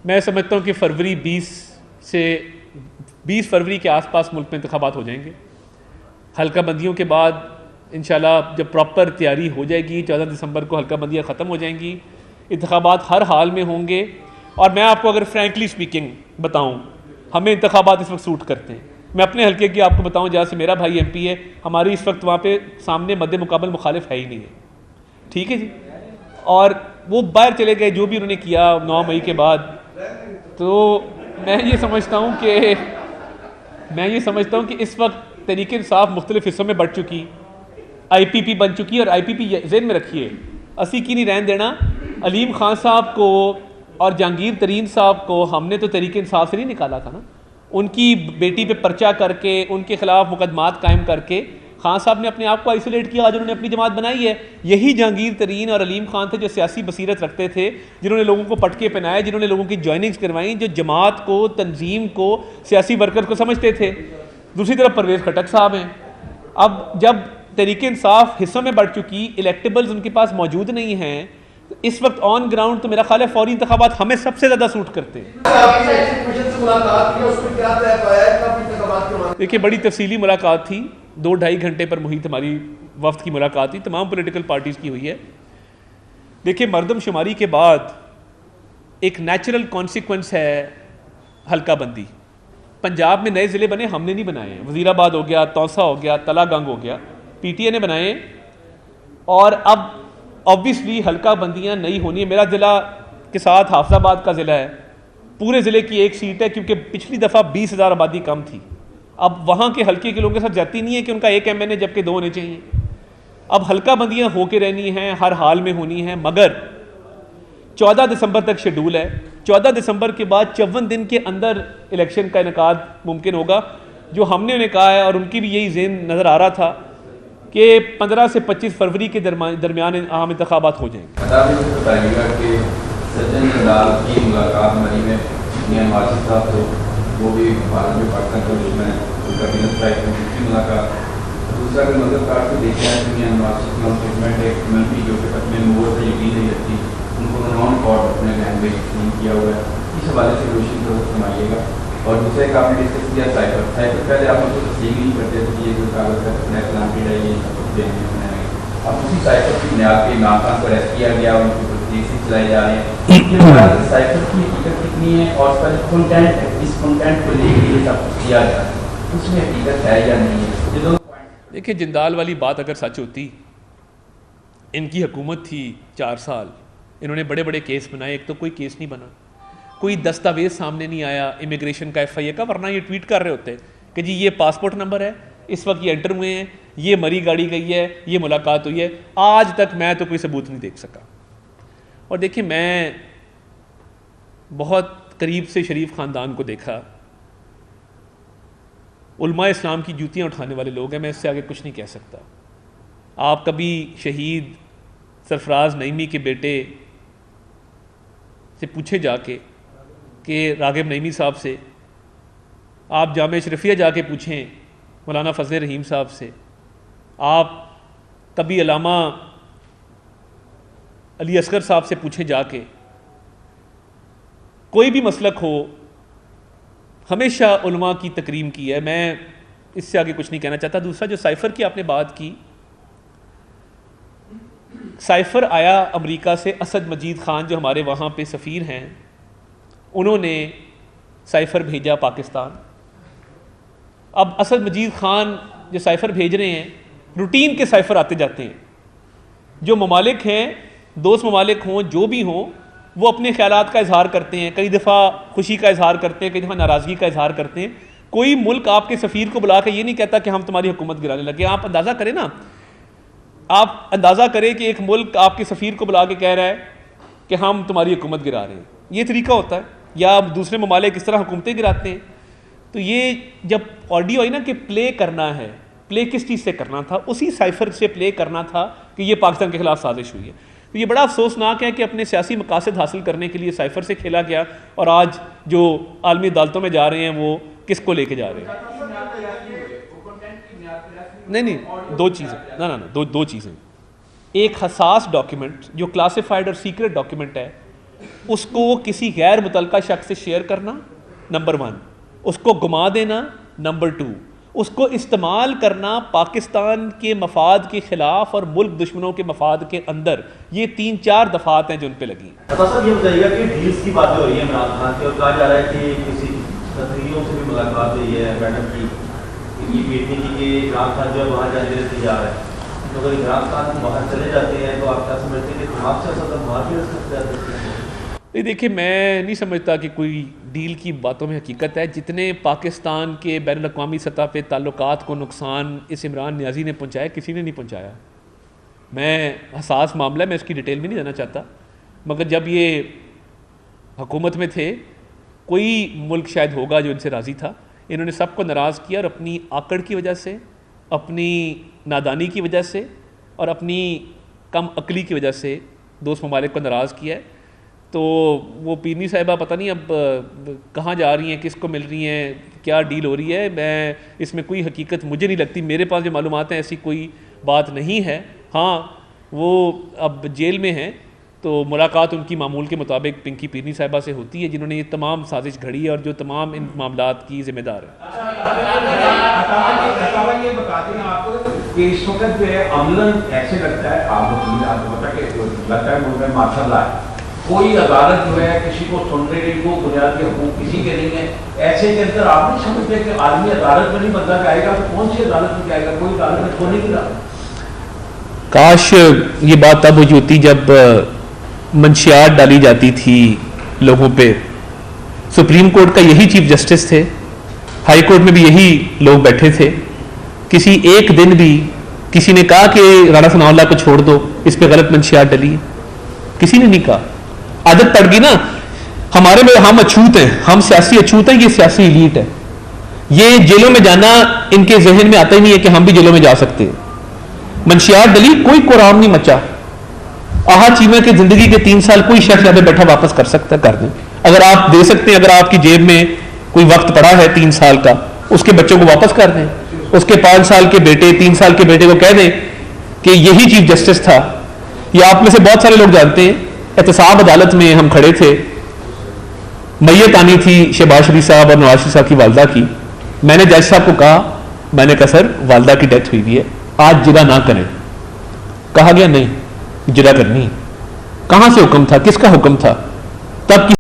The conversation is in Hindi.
मैं समझता हूँ कि फरवरी 20 फरवरी के आसपास मुल्क में इंतखाबात हो जाएंगे। हल्का बंदियों के बाद इंशाल्लाह जब प्रॉपर तैयारी हो जाएगी 14 दिसंबर को हल्का बंदियाँ ख़त्म हो जाएंगी, इंतखाबात हर हाल में होंगे। और मैं आपको अगर फ्रैंकली स्पीकिंग बताऊँ, हमें इंतखाबात इस वक्त सूट करते हैं। मैं अपने हल्के की आपको बताऊँ, जहाँ से मेरा भाई MP है, हमारी इस वक्त वहाँ पे सामने मद्दे मुकाबल मुखालिफ है ही नहीं है, ठीक है जी। और वो बाहर चले गए जो भी उन्होंने किया 9 मई के बाद। तो मैं ये समझता हूँ कि इस वक्त तहरीक इंसाफ मुख्तलिफ हिस्सों में बढ़ चुकी, IPP बन चुकी है। और IPP ज़हन में रखिए, असी की नहीं रहने देना। अलीम खान साहब को और जहांगीर तरीन साहब को हमने तो तहरीक इंसाफ से नहीं निकाला था ना, उनकी बेटी पे पर्चा करके उनके खिलाफ मुकदमात कायम करके खान साहब ने अपने आप को आइसोलेट किया। आज उन्होंने अपनी जमात बनाई है। यही जहांगीर तरीन और अलीम खान थे जो सियासी बसीरत रखते थे, जिन्होंने लोगों को पटके पहनाए, जिन्होंने लोगों की ज्वाइनिंग्स करवाई, जो जमात को, तंजीम को, सियासी वर्कर को समझते थे। दूसरी तरफ परवेज़ खटक साहब हैं। अब जब तहरीक इंसाफ हिस्सों में बढ़ चुकी, इलेक्टेबल्स उनके पास मौजूद नहीं हैं, तो इस वक्त ऑन ग्राउंड तो मेरा ख्याल है फौरी इंतखाबात हमें सबसे ज़्यादा सूट करते हैं। देखिए, बड़ी तफसीली मुलाकात थी, 2-2.5 घंटे पर मुहित हमारी वफ्द की मुलाकात थी, तमाम पॉलिटिकल पार्टीज़ की हुई है। देखिए, मरदमशुमारी के बाद एक नेचुरल कॉन्सिक्वेंस है हल्का बंदी। पंजाब में नए ज़िले बने, हमने नहीं बनाए हैं। वज़ीराबाद हो गया, तौसा हो गया, तलागंग हो गया, PTA ने बनाए। और अब ऑब्वियसली हल्का बंदियाँ नई होनी है। मेरा ज़िला के साथ हाफिज़ाबाद का ज़िला है, पूरे ज़िले की एक सीट है, क्योंकि पिछली दफ़ा 20,000 आबादी कम थी। अब वहाँ के हल्के के लोगों के साथ जाती नहीं है कि उनका एक MNA जबकि 2 होने चाहिए। अब हल्का बंदियाँ होके रहनी हैं, हर हाल में होनी हैं, मगर 14 दिसंबर तक शेड्यूल है। 14 दिसंबर के बाद 54 दिन के अंदर इलेक्शन का इनेकाद मुमकिन होगा, जो हमने उन्हें कहा है। और उनकी भी यही ज़हन नज़र आ रहा था कि 15 से 25 फरवरी के दरमियान आम इंतखाबात हो जाएंगे। बताइएगा कि सज्जन नंदाल की मुलाकात मरी में मियां वाजिद साहब थे, वो भी भारत में पाकिस्तान का दुश्मन है, उनका बिजनेस टाइप में उसकी मुलाकात। दूसरा अगर नजर काट के देखा है तो मियां वाजिद का स्टेटमेंट एक कम्युनिटी जो कि अपने मोर से यकीन नहीं रखती, उनको नॉन कॉर्ड अपने लैंग्वेज किया हुआ है, इस हवाले से रोशनी को फरमाइएगा। और दूसरा एक आपने डिस्कस किया साइफर पहले आप उसको तस्लीम नहीं करते थे कि ये जो कागज़ है प्लांटेड है, ये सब कुछ बनाया गया। अब उसी साइफर की बुनियाद पर इमरान खान को अरेस्ट किया गया, उनके ऊपर केसेस चलाए जा रहे हैं। साइफर की हकीकत कितनी है और उसका जो कंटेंट है, इस कंटेंट को लेकर ये सब कुछ किया जा रहा है, उसमें हकीकत है या नहीं है? ये दो देखिए, जिंदाल वाली बात अगर सच होती, इनकी हुकूमत थी 4 साल, इन्होंने बड़े बड़े केस बनाए, एक तो कोई केस नहीं बना, कोई दस्तावेज सामने नहीं आया इमिग्रेशन का, FIA का, वरना ये ट्वीट कर रहे होते कि जी ये पासपोर्ट नंबर है, इस वक्त ये एंटर हुए हैं, ये मरी गाड़ी गई है, ये मुलाकात हुई है। आज तक मैं तो कोई सबूत नहीं देख सका। और देखिए, मैं बहुत करीब से शरीफ ख़ानदान को देखा, उलमा इस्लाम की जूतियाँ उठाने वाले लोग हैं, मैं इससे आगे कुछ नहीं कह सकता। आप कभी शहीद सरफराज नईमी के बेटे से पूछे जाके कि रागिब नईमी साहब से, आप जामे शरफिया जाके पूछें मौलाना फजल रहीम साहब से, आप कभी अलामा अली असगर साहब से पूछें जाके, कोई भी मसलक हो, हमेशा उलमा की तकरीम की है। मैं इससे आगे कुछ नहीं कहना चाहता। दूसरा, जो साइफ़र की आपने बात की, साइफ़र आया अमेरिका से, असद मजीद ख़ान जो हमारे वहाँ पे सफ़ीर हैं, उन्होंने साइफ़र भेजा पाकिस्तान। अब असद मजीद ख़ान जो साइफ़र भेज रहे हैं, रूटीन के साइफ़र आते जाते हैं। जो ममालिक हैं, दोस्त ममालिक हों, जो भी हों, वो अपने ख्यालात का इजहार करते हैं, कई दफ़ा खुशी का इजहार करते हैं, कई दफ़ा नाराज़गी का इजहार करते हैं। कोई मुल्क आपके सफ़ीर को बुला के ये नहीं कहता कि हम तुम्हारी हुकूमत गिराने लगे। आप अंदाज़ा करें ना, आप अंदाज़ा करें कि एक मुल्क आपके सफ़ीर को बुला के कह रहा है कि हम तुम्हारी हुकूमत गिरा रहे हैं, ये तरीका होता है? या दूसरे ममालिक इस तरह हुकूमतें गिराते हैं? तो ये जब ऑडियो आई ना कि प्ले करना है, प्ले किस चीज़ से करना था? उसी साइफ़र से प्ले करना था कि ये पाकिस्तान के खिलाफ साजिश हुई है। तो ये बड़ा अफसोसनाक है कि अपने सियासी मकासद हासिल करने के लिए साइफ़र से खेला गया, और आज जो आलमी अदालतों में जा रहे हैं वो किसको लेके जा रहे हैं? नहीं, दो चीज़ें, दो चीज़ें। एक हसास डॉक्यूमेंट जो क्लासिफाइड और सीक्रेट डॉक्यूमेंट है, उसको किसी गैर मुतलका शख्स से शेयर करना नंबर 1, उसको गुमा देना नंबर 2, उसको इस्तेमाल करना पाकिस्तान के मफाद के ख़िलाफ़ और मुल्क दुश्मनों के मफाद के अंदर, ये 3-4 दफ़ात हैं जो उन पर लगी। साहब ये बताइएगा कि डील्स की बातें हो रही है इमरान खान की और कहा जा रहा है कि किसी तस्वीरों से भी मुलाकात हुई है मैडम की, ये मीटिंग की कि इमरान खान जो है वहाँ जाने के लिए तैयार है, तो अगर इमरान खान बाहर चले जाते हैं तो आप क्या समझते हैं कि दिमाग से असर बाहर भी रह सकते हैं? नहीं, देखिए मैं नहीं समझता कि कोई डील की बातों में हकीकत है। जितने पाकिस्तान के बैनुल अक़वामी सतह पे ताल्लुकात को नुकसान इस इमरान नियाज़ी ने पहुँचाया, किसी ने नहीं पहुँचाया। मैं हसास मामला है, मैं इसकी डिटेल में नहीं जाना चाहता, मगर जब ये हुकूमत में थे कोई मुल्क शायद होगा जो इनसे राज़ी था, इन्होंने सबको नाराज़ किया और अपनी आकड़ की वजह से, अपनी नादानी की वजह से और अपनी कम अकली की वजह से दोस्त ममालिक को नाराज़ किया है। तो वो पीरनी साहिबा पता नहीं अब कहाँ जा रही हैं, किसको मिल रही हैं, क्या डील हो रही है, मैं इसमें कोई हकीकत मुझे नहीं लगती। मेरे पास जो मालूमात हैं ऐसी कोई बात नहीं है। हाँ, वो अब जेल में हैं तो मुलाकात उनकी मामूल के मुताबिक पिंकी पीरनी साहिबा से होती है, जिन्होंने ये तमाम साजिश घड़ी है और जो तमाम इन मामलात की ज़िम्मेदार है। ये बता दें आपको कि इस वक्त जो है अमलन ऐसे लगता है, आपको पता कि लगता है मुल्क में माशाल्लाह कोई अदालत जो है किसी को सुनने की को बुनियादी हकूक किसी के नहीं है, ऐसे के अंदर आप नहीं समझते कि आदमी अदालत में नहीं बंदा जाएगा तो कौन सी अदालत में जाएगा? कोई अदालत में खोने की रहा। काश ये बात तब हुई होती जब मंशियात डाली जाती थी लोगों पे। सुप्रीम कोर्ट का यही चीफ जस्टिस थे, हाई कोर्ट में भी यही लोग बैठे थे। किसी एक दिन भी किसी ने कहा कि राणा सनाउल्लाह को छोड़ दो, इस पे गलत मंशियात डली है? किसी ने नहीं कहा। आदत पड़ गई ना हमारे में, हम अछूत हैं, हम सियासी अछूत हैं, ये सियासी एलीट है। ये जेलों में जाना इनके जहन में आता ही नहीं है कि हम भी जेलों में जा सकते हैं। मंशियात डली, कोई कुरान नहीं मचा। आहा चीमा के जिंदगी के 3 साल कोई शख्स यहाँ पे बैठा वापस कर सकता है, कर दें। अगर आप दे सकते हैं, अगर आपकी जेब में कोई वक्त पड़ा है 3 साल का, उसके बच्चों को वापस कर दें। उसके 5 साल के बेटे, 3 साल के बेटे को कह दें कि यही चीफ जस्टिस था। ये आप में से बहुत सारे लोग जानते हैं, एहतसाब अदालत में हम खड़े थे, मैयत आनी थी शहबाज शरीफ साहब और नवाज शरीफ साहब की वालदा की। मैंने जज साहब को कहा, मैंने कहा सर वालदा की डेथ हुई हुई है, आज जिदा ना करें। कहा गया नहीं जिदा करनी। कहां से हुक्म था, किसका हुक्म था? तब